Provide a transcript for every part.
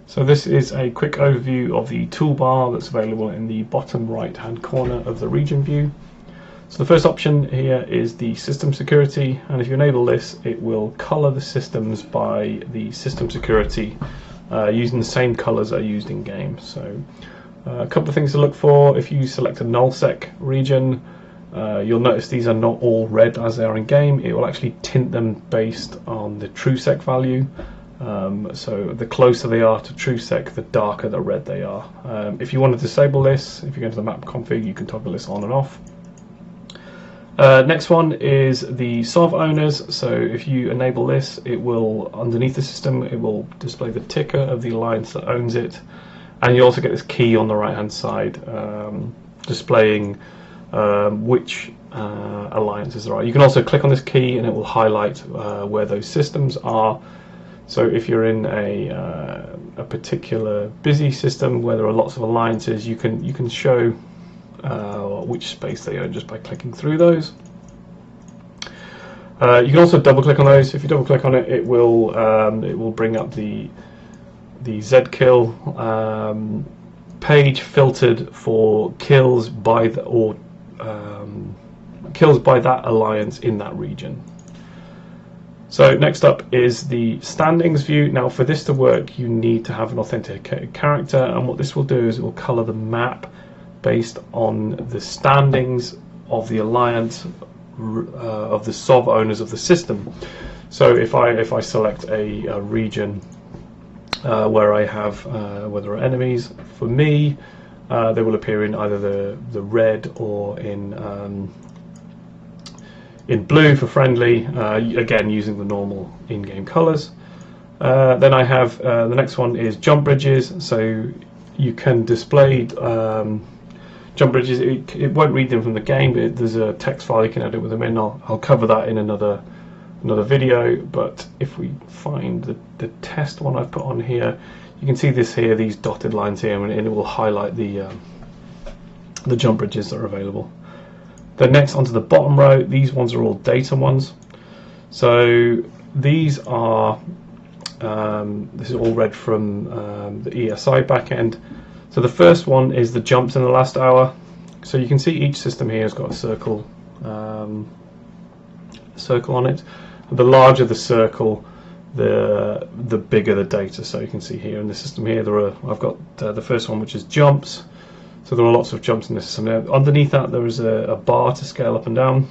So this is a quick overview of the toolbar that's available in the bottom right hand corner of the region view. So the first option here is the system security, and if you enable this it will colour the systems by the system security using the same colours that are used in game. So a couple of things to look for: if you select a nullsec region, you'll notice these are not all red as they are in game. It will actually tint them based on the truesec value. So the closer they are to truesec, the darker the red they are. If you want to disable this, if you go to the map config, you can toggle this on and off. Next one is the SOV owners. So if you enable this, it will, underneath the system, it will display the ticker of the alliance that owns it, and you also get this key on the right hand side displaying which alliances there are. You can also click on this key and it will highlight where those systems are. So if you're in a particular busy system where there are lots of alliances, you can show which space they own just by clicking through those. You can also double click on those. If you double click on it, it will bring up the zkill page filtered for kills by kills by that alliance in that region. So next up is the standings view. Now for this to work, you need to have an authenticated character, and what this will do is it will colour the map based on the standings of the alliance of the SOV owners of the system. So if I select a region where I have where there are enemies, for me they will appear in either the red or in blue for friendly, again using the normal in-game colours. Then I have the next one is jump bridges. So you can display jump bridges. It won't read them from the game, but there's a text file you can edit with them in. I'll cover that in another video. But if we find the test one I've put on here, you can see this here, these dotted lines here, and it will highlight the jump bridges that are available. Then next, onto the bottom row, these ones are all data ones. So these are this is all read from the ESI backend. So the first one is the jumps in the last hour. So you can see each system here has got a circle on it. The larger the circle, the bigger the data. So you can see here in the system here, I've got the first one, which is jumps. So there are lots of jumps in this system. Now, underneath that there is a bar to scale up and down,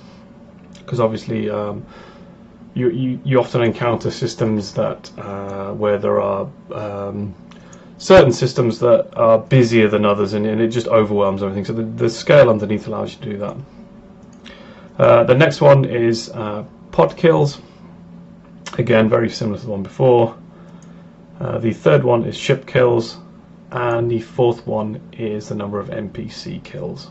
because obviously you often encounter systems that where there are certain systems that are busier than others, and it just overwhelms everything. So the scale underneath allows you to do that. The next one is pod kills. Again, very similar to the one before. The third one is ship kills. And the fourth one is the number of NPC kills.